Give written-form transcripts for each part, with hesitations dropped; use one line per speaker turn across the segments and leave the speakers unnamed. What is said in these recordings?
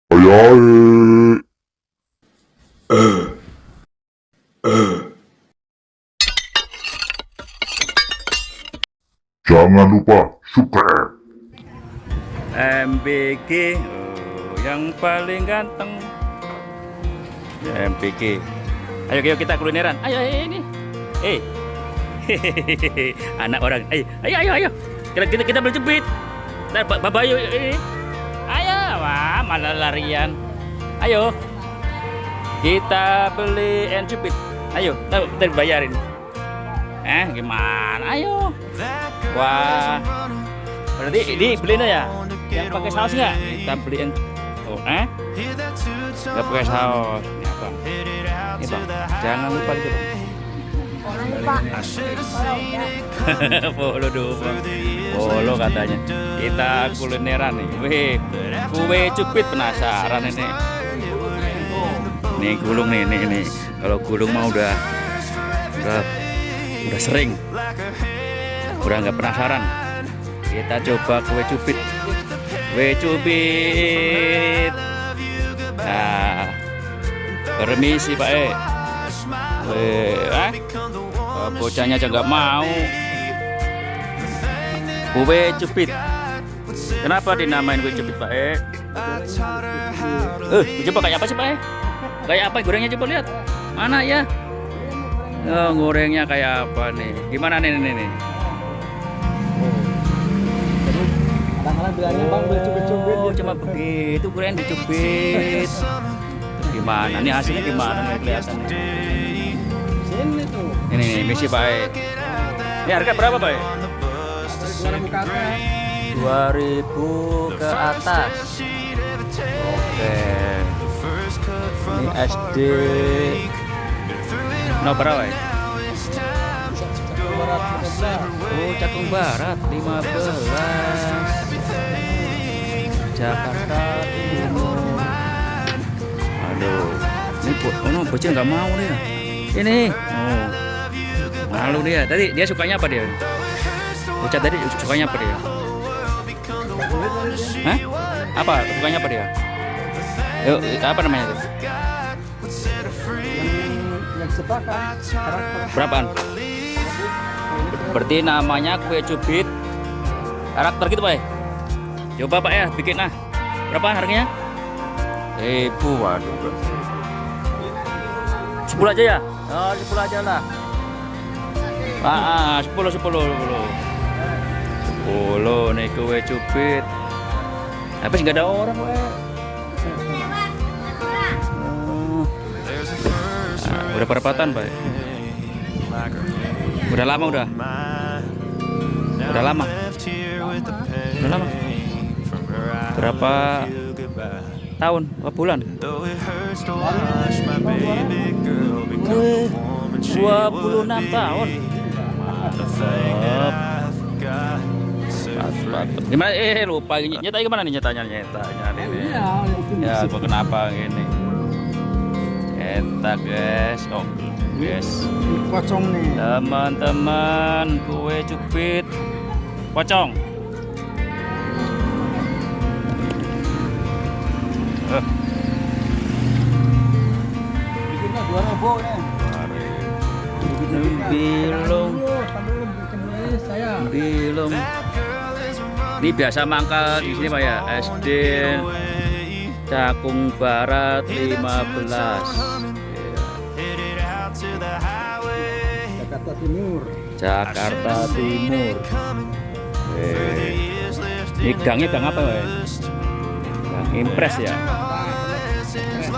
Ayo, jangan lupa subscribe.
MBG yang paling ganteng. MBG. Ayo kita kulineran. Ayo ini. Hehehe. Anak orang. Ayo. Kita beli jepit. Babayu ini. Ayo, wah, malah larian. Ayo. Kita beli jepit. Ayo, kita bayarin. Gimana? Ayo. Wah. Berarti ini beliin ya? Yang pakai saus nggak? Kita beliin. Nggak pakai saus. Ini apa? Ini bang. Jangan lupa gitu bang. Follow dulu bang. Follow katanya. Kita kulineran nih. Wih, kue cupit penasaran ini. Nih gulung nih. Kalau gulung mah udah sering. Udah nggak penasaran. Kita coba kue cupit. Nah, permisi Pak bocahnya aja nggak mau. Kue cupit. Kenapa dinamain kue cupit Pak coba kayak apa sih Pak Kayak apa gorengnya, coba lihat. Mana ya? Oh, gorengnya kayak apa nih? Gimana nih?
Kadang-kadang bilangnya bang beli cubit-cubit.
Oh, cuma begitu goreng dicubit. Gimana nih hasilnya, gimana nih kelihatannya?
Sini tuh.
Ini misi Pak Ini harga berapa Pak
2.000 ke atas.
2.000 ke atas. Oke. Ini SD. No berapa ya? Oh, Cakung Barat 15. Jakarta Timur. Aduh, ini bocil nggak mau dia. Ini, malu dia. Tadi dia sukanya apa dia? Bocah tadi sukanya apa dia? Hah? Apa? Sukanya apa dia? Yuk, apa namanya itu?
Yang sepakat karakter.
Berapaan? Berarti namanya kue cubit karakter gitu Pak Coba Pak bikin berapaan harganya? 1.000. Waduh. 10 aja ya? Oh, 10 aja lah. 10 nih kue cubit. Habis nggak ada orang udah perempatan Pak Udah lama. Berapa tahun? Berapa bulan? 26 tahun. Gimana? Lupa nyetanya gimana nih nyetanya nih. Ya, kenapa gini? Etak guys. Oh, guys.
Pocong nih.
Teman-teman, kue cupit pocong.
Bikinnya 2.000 nih.
Bilung. Ini biasa mangkal di sini Pak ya. SD Cakung Barat 15. Jakarta Timur. Ini gangnya gang apa Pak? Gang Impres ya.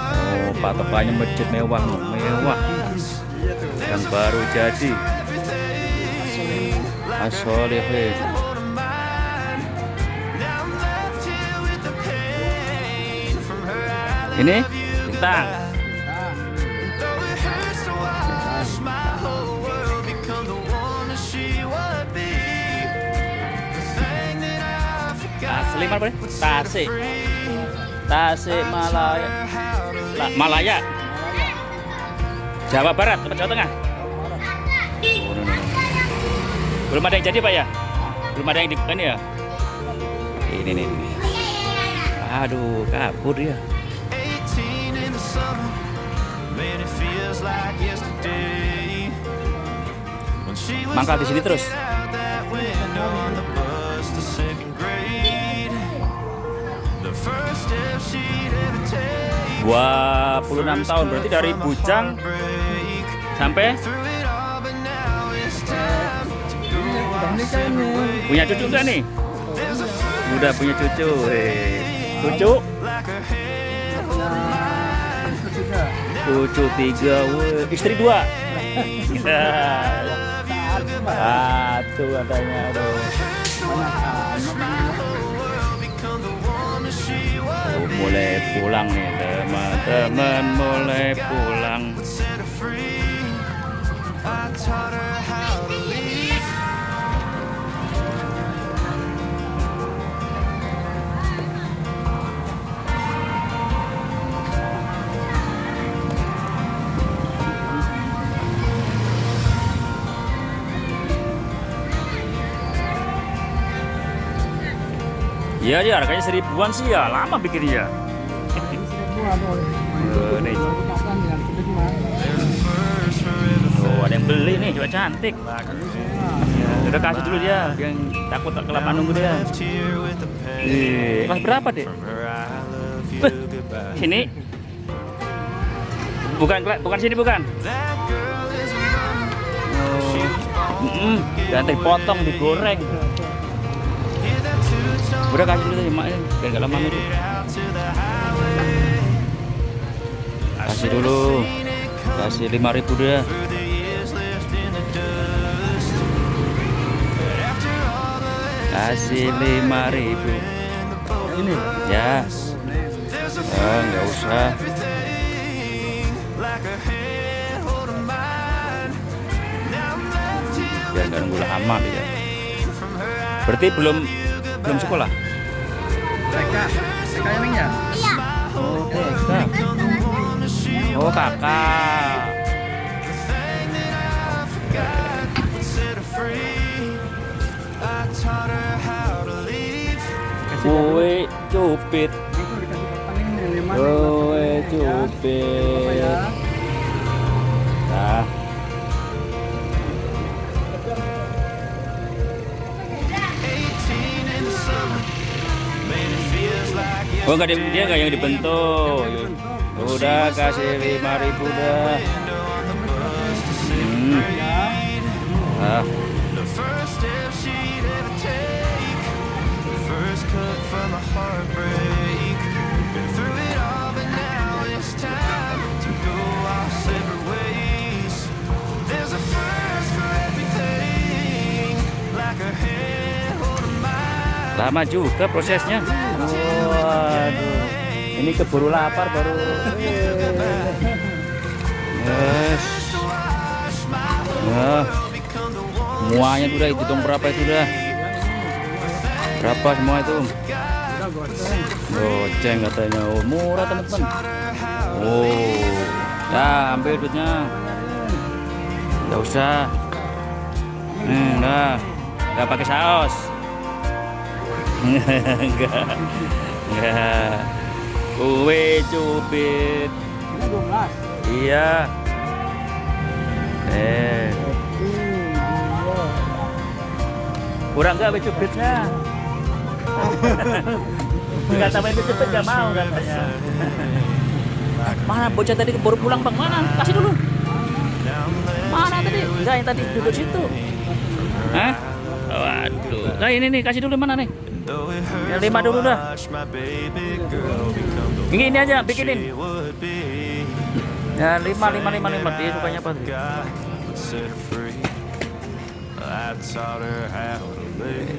Oh, patokannya masjid mewah. Yang baru jadi. As-Solihin. Ini bintang. Asli mana boleh? Tasik Malaya. Jawa Barat atau Jawa Tengah? Belum ada yang jadi Pak ya? Belum ada yang di ini ya? Ini. Aduh, kabur dia. Mangkal di sini terus. 26 tahun, berarti dari bujang sampai punya cucu nggak nih? Udah punya cucu. Cucu? Cucu 3, istri 2. Satu katanya. Aduh. Mulai pulang nih teman-teman, mulai pulang. Iya dia harganya 1000-an sih ya, lama bikinnya. Nih. Oh, ada yang beli nih, juga cantik. Ya, udah kasih dulu dia, yang takut tak kelamaan nunggu dia. Mas berapa deh? Sini? Bukan sini bukan? Oh, ganti potong digoreng. Udah kasih dulu tadi mak, biar gak lama dulu. Kasih dulu, kasih 5.000 deh. Kasih 5.000.
Ini
Ya. Nggak usah. Biar nggak nunggu lama dia. Berarti belum sekolah?
TK yang ya?
Iya.
Oh, TK. Oh, kakak. Kue cupit. Kue cupit. Nah. Oh nggak dia nggak yang dibentuk. Udah kasih 5.000 dah. Ah. Lama juga prosesnya. Waduh, ini keburu lapar baru. Yes. Nah, semuanya udah hitung berapa itu dah? Berapa semua itu? Goceng katanya. Oh, murah teman-teman. Oh, ya ambil duitnya. Nggak usah. Nah, nggak pakai saus. Enggak. Kue cupit.
Ini 12.
Iya. Kurang nggak kue cupitnya? Nggak tambahin kue cupit nggak mau katanya. Mana bocah tadi baru pulang bang? Mana? Kasih dulu. Mana tadi? Enggak, yang tadi duduk situ. Hah? Waduh. Nah ini nih, kasih dulu mana nih? Yang 5 dulu dah. Ini aja bikinin. Ya 5 dia sukanya apa tuh?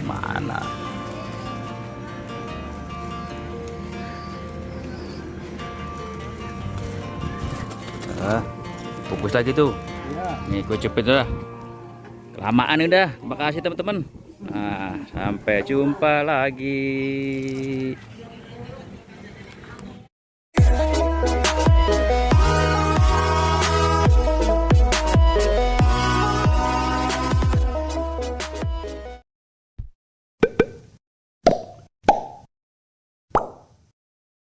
Mana? Fokus lagi tuh. Nih gue cepet dah. Kelamaan udah. Makasih teman-teman. Nah, sampai jumpa lagi.